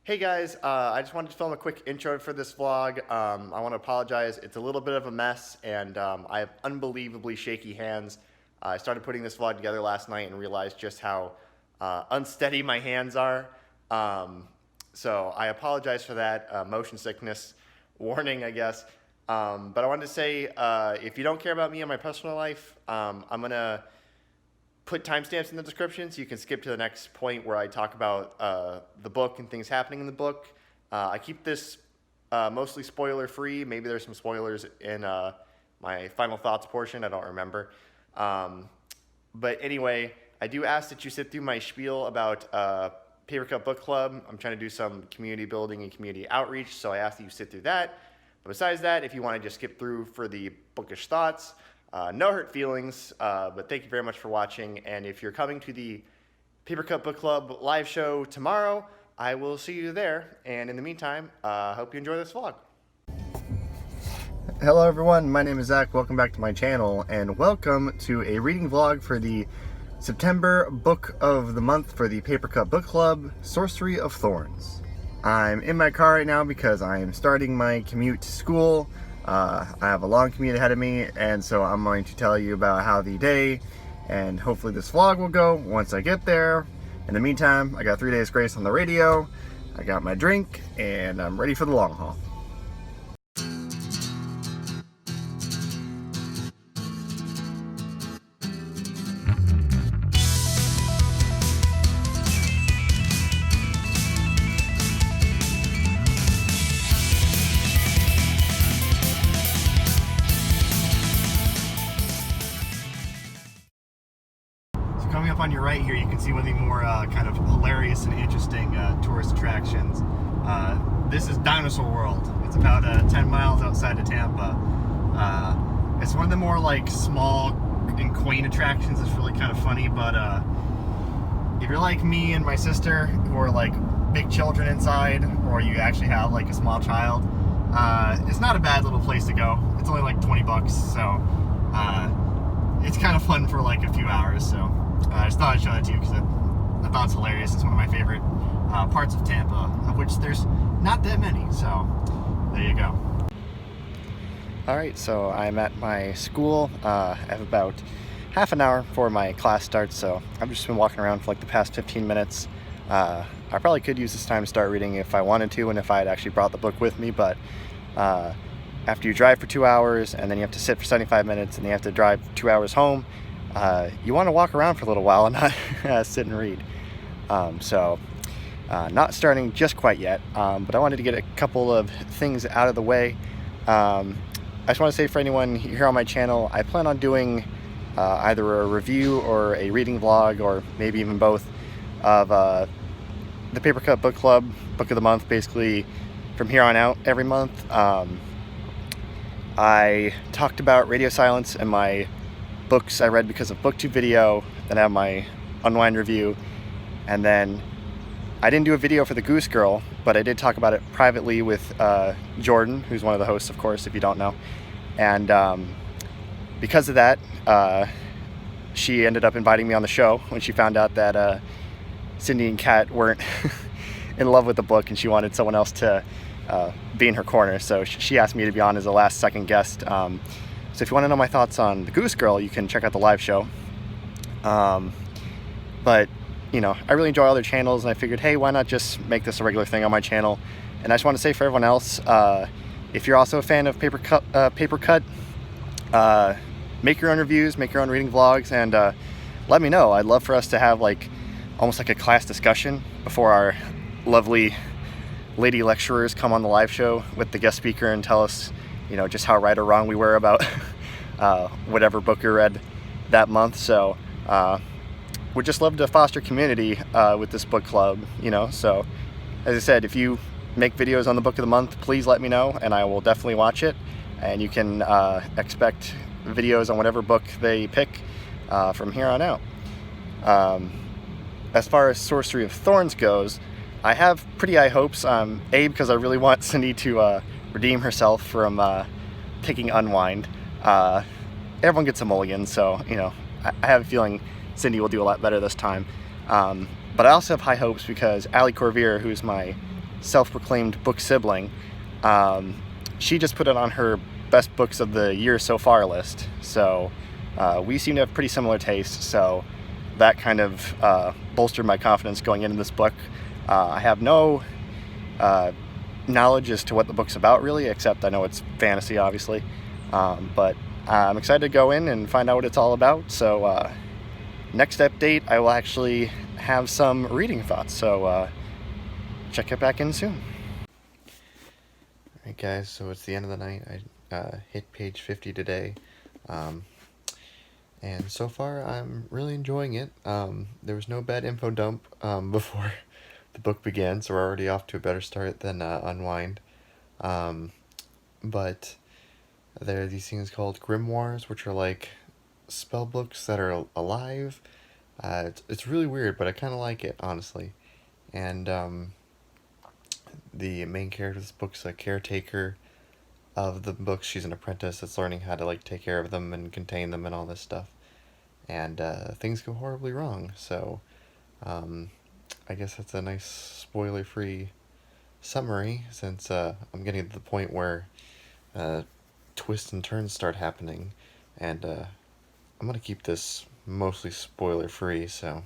Hey guys, I just wanted to film a quick intro for this vlog. I want to apologize. It's a little bit of a mess, and I have unbelievably shaky hands. I started putting this vlog together last night and realized just how unsteady my hands are. So I apologize for that. Motion sickness warning, I guess. But I wanted to say, if you don't care about me and my personal life, I'm going to put timestamps in the description so you can skip to the next point where I talk about the book and things happening in the book. I keep this mostly spoiler free. Maybe there's some spoilers in my final thoughts portion. I don't remember. But anyway, I do ask that you sit through my spiel about Papercut Book Club. I'm trying to do some community building and community outreach, so I ask that you sit through that. But besides that, if you want to just skip through for the bookish thoughts, no hurt feelings, but thank you very much for watching. And if you're coming to the Papercut Book Club live show tomorrow, I will see you there. And in the meantime, hope you enjoy this vlog. Hello everyone, my name is Zach. Welcome back to my channel, and welcome to a reading vlog for the September book of the month for the Papercut Book Club, Sorcery of Thorns. I'm in my car right now because I am starting my commute to school. I have a long commute ahead of me, and so I'm going to tell you about how the day and hopefully this vlog will go once I get there. In the meantime, I got 3 Days Grace on the radio, I got my drink, and I'm ready for the long haul. Coming up on your right here, you can see one of the more kind of hilarious and interesting tourist attractions. This is Dinosaur World. It's about 10 miles outside of Tampa. It's one of the more like small and quaint attractions. It's really kind of funny, but if you're like me and my sister, who are like big children inside, or you actually have like a small child, it's not a bad little place to go. It's only like 20 bucks, so it's kind of fun for like a few hours. So I just thought I'd show that to you because I thought it's hilarious. It's one of my favorite parts of Tampa, of which there's not that many, so there you go. Alright, so I'm at my school. I have about half an hour before my class starts, so I've just been walking around for like the past 15 minutes. I probably could use this time to start reading if I wanted to, and if I had actually brought the book with me, but after you drive for 2 hours, and then you have to sit for 75 minutes, and you have to drive 2 hours home, you want to walk around for a little while and not sit and read. Not starting just quite yet, but I wanted to get a couple of things out of the way. I just want to say for anyone here on my channel, I plan on doing either a review or a reading vlog, or maybe even both, of the Papercut Book Club, Book of the Month, basically from here on out every month. I talked about Radio Silence and my books I read because of BookTube video, then I have my Unwind review, and then I didn't do a video for the Goose Girl, but I did talk about it privately with Jordan, who's one of the hosts, of course, if you don't know. And because of that, she ended up inviting me on the show when she found out that Cindy and Kat weren't in love with the book and she wanted someone else to be in her corner. So she asked me to be on as a last-second guest. So if you want to know my thoughts on the Goose Girl, you can check out the live show. But, you know, I really enjoy other channels, and I figured, hey, why not just make this a regular thing on my channel? And I just want to say for everyone else, if you're also a fan of Papercut, make your own reviews, make your own reading vlogs, and let me know. I'd love for us to have like almost like a class discussion before our lovely lady lecturers come on the live show with the guest speaker and tell us, you know, just how right or wrong we were about whatever book you read that month. So we'd just love to foster community with this book club, you know. So as I said, if you make videos on the book of the month, please let me know, and I will definitely watch it. And you can expect videos on whatever book they pick from here on out. As far as Sorcery of Thorns goes, I have pretty high hopes. A, because I really want Cindy to redeem herself from picking Unwind. Everyone gets a mulligan, so, you know, I have a feeling Cindy will do a lot better this time. But I also have high hopes because Ali Corvier, who's my self-proclaimed book sibling, she just put it on her best books of the year so far list. So we seem to have pretty similar tastes, so that kind of bolstered my confidence going into this book. I have no knowledge as to what the book's about really, except I know it's fantasy obviously, but I'm excited to go in and find out what it's all about. So next update I will actually have some reading thoughts, so check it back in soon. Alright guys, so it's the end of the night. I hit page 50 today, and so far I'm really enjoying it. There was no bad info dump before the book began, so we're already off to a better start than Unwind. But there are these things called grimoires, which are like spell books that are alive. It's really weird, but I kind of like it, honestly. And the main character of this book's a caretaker of the books. She's an apprentice that's learning how to like take care of them and contain them and all this stuff. And things go horribly wrong, so I guess that's a nice spoiler-free summary, since I'm getting to the point where twists and turns start happening, and I'm gonna keep this mostly spoiler-free, so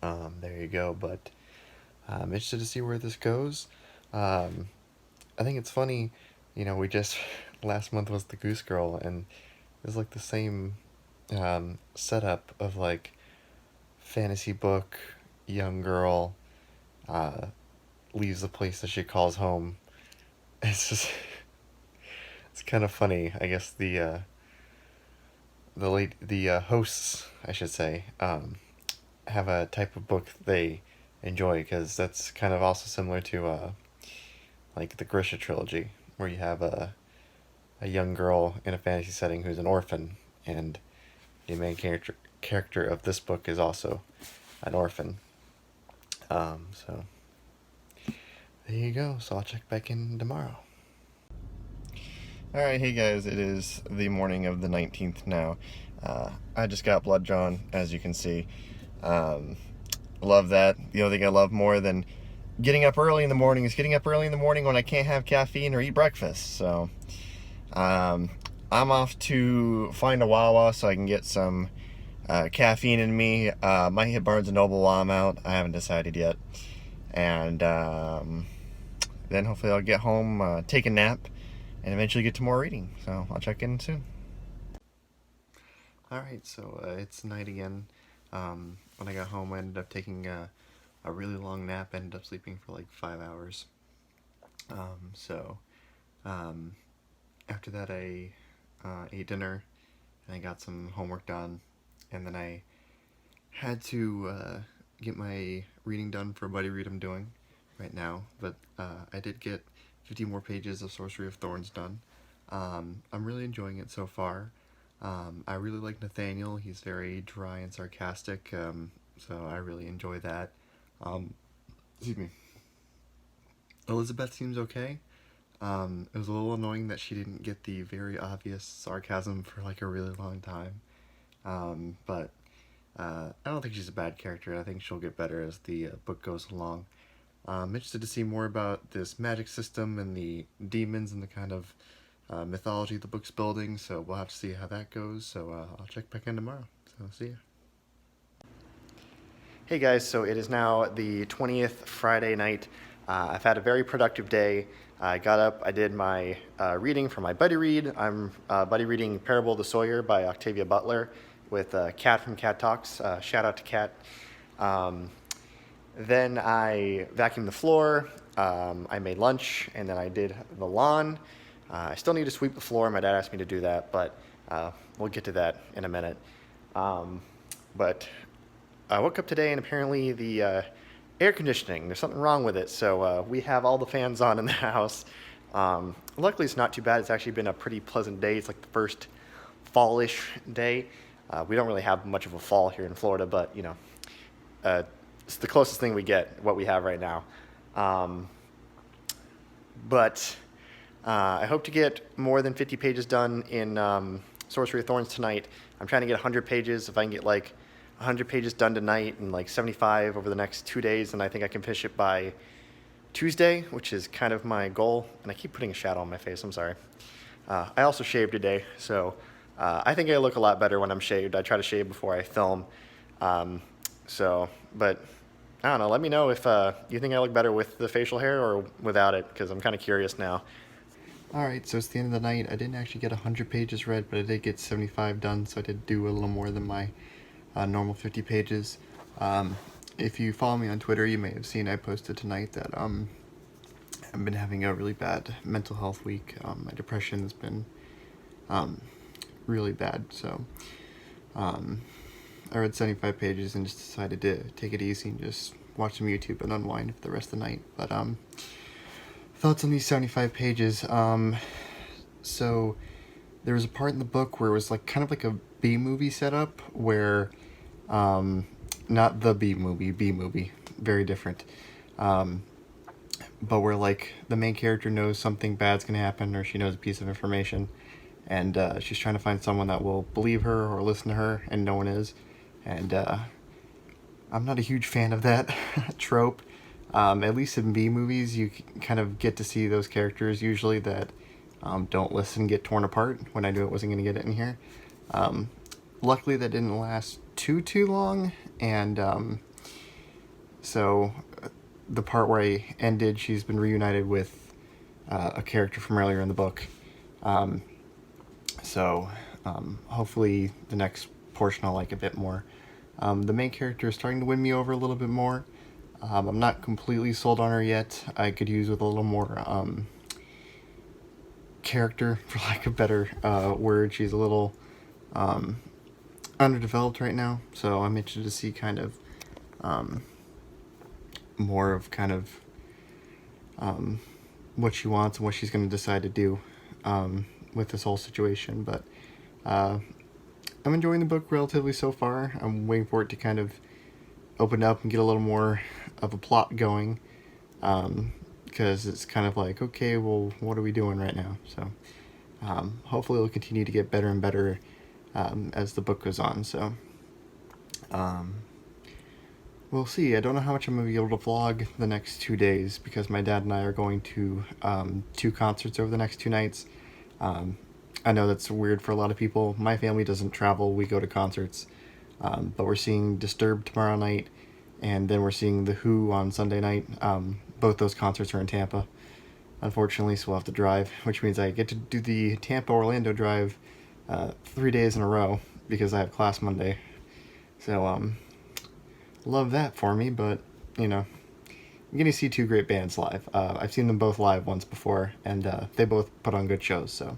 there you go. But I'm interested to see where this goes. I think it's funny, you know, we just last month was the Goose Girl, and it was like the same setup of like fantasy book, young girl leaves the place that she calls home. It's just it's kind of funny. I guess the hosts, I should say, have a type of book they enjoy, because that's kind of also similar to like the Grisha trilogy, where you have a young girl in a fantasy setting who's an orphan, and the main character of this book is also an orphan. So there you go. So I'll check back in tomorrow. Alright, hey guys, it is the morning of the 19th now. I just got blood drawn, as you can see. Love that. The only thing I love more than getting up early in the morning is getting up early in the morning when I can't have caffeine or eat breakfast. So I'm off to find a Wawa so I can get some caffeine in me. Might hit Barnes & Noble while I'm out. I haven't decided yet. And then hopefully I'll get home, take a nap, and eventually get to more reading. So I'll check in soon. Alright, so it's night again. When I got home, I ended up taking a really long nap. Ended up sleeping for like 5 hours. After that I ate dinner, and I got some homework done, and then I had to get my reading done for a buddy read I'm doing right now, but I did get 50 more pages of Sorcery of Thorns done. I'm really enjoying it so far. I really like Nathaniel. He's very dry and sarcastic, so I really enjoy that. Excuse me. Elizabeth seems okay. It was a little annoying that she didn't get the very obvious sarcasm for like a really long time. But I don't think she's a bad character. I think she'll get better as the book goes along. I'm interested to see more about this magic system and the demons and the kind of mythology the book's building, so we'll have to see how that goes. So I'll check back in tomorrow. So see ya. Hey guys, so it is now the 20th, Friday night. I've had a very productive day. I got up, I did my reading for my buddy read. I'm buddy reading Parable of the Sawyer by Octavia Butler with Kat from Cat Talks. Shout out to Kat. Then I vacuumed the floor, I made lunch, and then I did the lawn. I still need to sweep the floor. My dad asked me to do that, but we'll get to that in a minute. But I woke up today, and apparently the air conditioning, there's something wrong with it, so we have all the fans on in the house. Luckily, it's not too bad. It's actually been a pretty pleasant day. It's like the first fallish day. We don't really have much of a fall here in Florida, but, you know, it's the closest thing we get, what we have right now. I hope to get more than 50 pages done in Sorcery of Thorns tonight. I'm trying to get 100 pages. If I can get like 100 pages done tonight and like 75 over the next 2 days, then I think I can finish it by Tuesday, which is kind of my goal, and I keep putting a shadow on my face, I'm sorry. I also shaved today, so I think I look a lot better when I'm shaved. I try to shave before I film. But I don't know, let me know if you think I look better with the facial hair or without it, because I'm kind of curious now. Alright, so it's the end of the night. I didn't actually get 100 pages read, but I did get 75 done, so I did do a little more than my normal 50 pages. If you follow me on Twitter, you may have seen I posted tonight that I've been having a really bad mental health week. My depression has been really bad, so I read 75 pages and just decided to take it easy and just watch some YouTube and unwind for the rest of the night. But thoughts on these 75 pages. So there was a part in the book where it was like kind of like a B-movie setup where not the B-movie, very different. But where like the main character knows something bad's gonna happen, or she knows a piece of information, and she's trying to find someone that will believe her or listen to her, and no one is. And I'm not a huge fan of that trope. At least in B movies, you kind of get to see those characters usually that don't listen get torn apart. When I knew it wasn't going to get it in here. Luckily, that didn't last too long, and so the part where I ended, she's been reunited with a character from earlier in the book. Hopefully the next portion I'll like a bit more. The main character is starting to win me over a little bit more. I'm not completely sold on her yet. I could use with a little more character, for lack of a better word. She's a little underdeveloped right now, so I'm interested to see kind of more of kind of what she wants and what she's going to decide to do with this whole situation. But I'm enjoying the book relatively so far. I'm waiting for it to kind of open up and get a little more of a plot going, because it's kind of like, okay, well, what are we doing right now? So hopefully it'll continue to get better and better as the book goes on. So we'll see. I don't know how much I'm going to be able to vlog the next 2 days, because my dad and I are going to 2 concerts over the next 2 nights. I know that's weird for a lot of people. My family doesn't travel. We go to concerts. But we're seeing Disturbed tomorrow night, and then we're seeing The Who on Sunday night. Both those concerts are in Tampa, unfortunately, so we'll have to drive, which means I get to do the Tampa-Orlando drive 3 days in a row, because I have class Monday. So, love that for me, but, you know, I'm going to see 2 great bands live. I've seen them both live once before, and they both put on good shows, so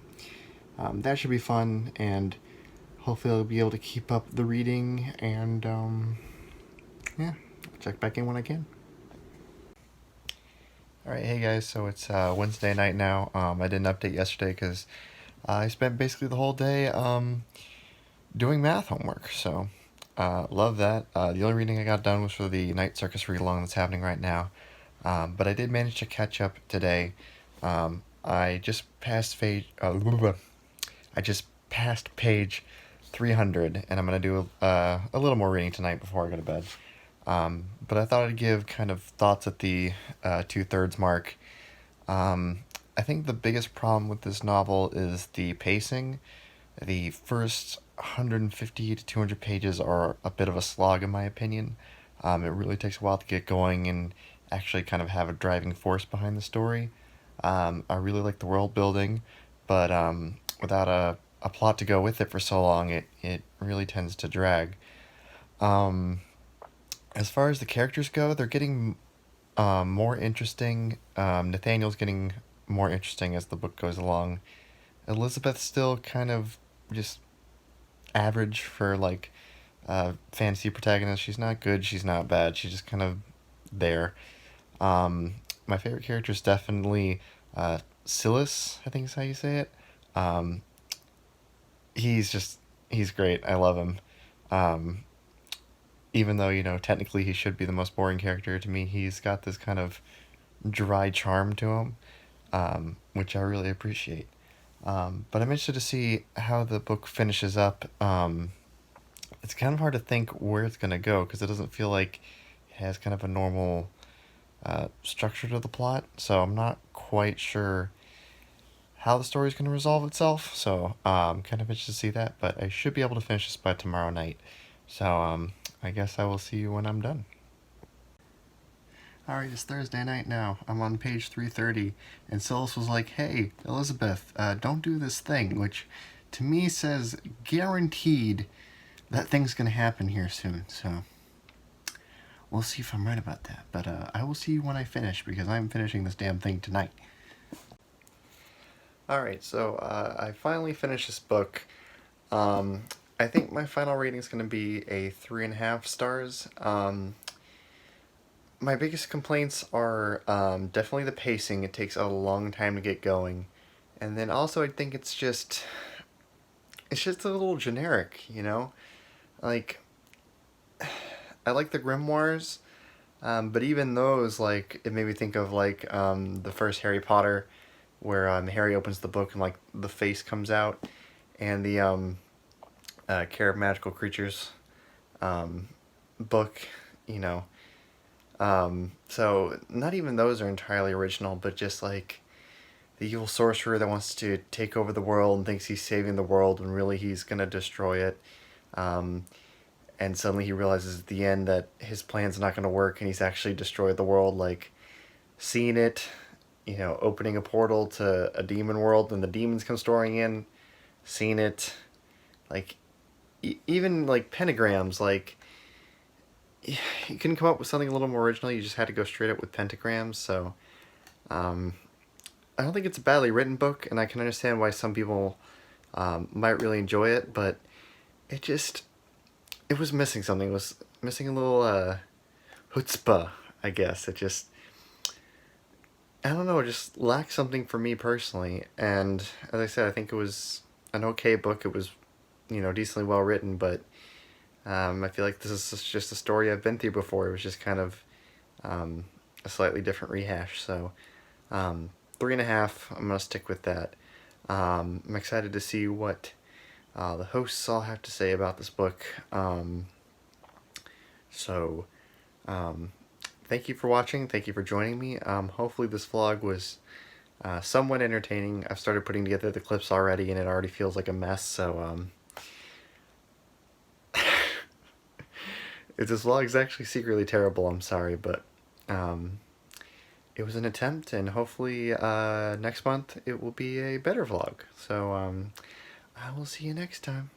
that should be fun, and hopefully I'll be able to keep up the reading, and yeah, I'll check back in when I can. Alright, hey guys, so it's Wednesday night now. I didn't update yesterday because I spent basically the whole day doing math homework, so love that. The only reading I got done was for the Night Circus read-along that's happening right now, but I did manage to catch up today. I just passed page 300, and I'm going to do a little more reading tonight before I go to bed. But I thought I'd give kind of thoughts at the 2/3 mark. I think the biggest problem with this novel is the pacing. The first 150 to 200 pages are a bit of a slog, in my opinion. It really takes a while to get going and actually kind of have a driving force behind the story. I really like the world building, but without a plot to go with it for so long, it really tends to drag. As far as the characters go, they're getting more interesting. Nathaniel's getting more interesting as the book goes along. Elizabeth's still kind of just average for like fantasy protagonist. She's not good, she's not bad, she's just kind of there. My favorite character is definitely Silas, I think is how you say it. He's great. I love him. Even though, you know, technically he should be the most boring character to me, he's got this kind of dry charm to him, which I really appreciate. But I'm interested to see how the book finishes up. It's kind of hard to think where it's going to go, because it doesn't feel like it has kind of a normal structure to the plot, so I'm not quite sure how the story's going to resolve itself. So kind of interested to see that, but I should be able to finish this by tomorrow night. So I guess I will see you when I'm done. Alright, it's Thursday night now. I'm on page 330, and Silas was like, "Hey, Elizabeth, don't do this thing," which to me says guaranteed that thing's gonna happen here soon, so we'll see if I'm right about that. But I will see you when I finish, because I'm finishing this damn thing tonight. Alright, so I finally finished this book. I think my final rating is going to be a 3.5 stars. My biggest complaints are definitely the pacing. It takes a long time to get going. And then also I think it's just a little generic, you know? Like, I like the grimoires, but even those, like, it made me think of, like, the first Harry Potter, where Harry opens the book and, like, the face comes out, and the Care of Magical Creatures book, you know. So not even those are entirely original, but just like the evil sorcerer that wants to take over the world and thinks he's saving the world when really he's gonna destroy it. And suddenly he realizes at the end that his plan's not gonna work and he's actually destroyed the world. Like, seeing it, you know, opening a portal to a demon world and the demons come storming in, seeing it, like, even like pentagrams, like, you couldn't come up with something a little more original. You just had to go straight up with pentagrams. So I don't think it's a badly written book, and I can understand why some people might really enjoy it, but it was missing something. It was missing a little chutzpah, I guess. I don't know, it just lacked something for me personally. And as I said, I think it was an okay book. It was, you know, decently well written, but I feel like this is just a story I've been through before. It was just kind of a slightly different rehash. So 3.5, I'm going to stick with that. I'm excited to see what the hosts all have to say about this book. So thank you for watching. Thank you for joining me. Hopefully this vlog was somewhat entertaining. I've started putting together the clips already, and it already feels like a mess. So if this vlog is actually secretly terrible, I'm sorry, but it was an attempt, and hopefully next month it will be a better vlog. So I will see you next time.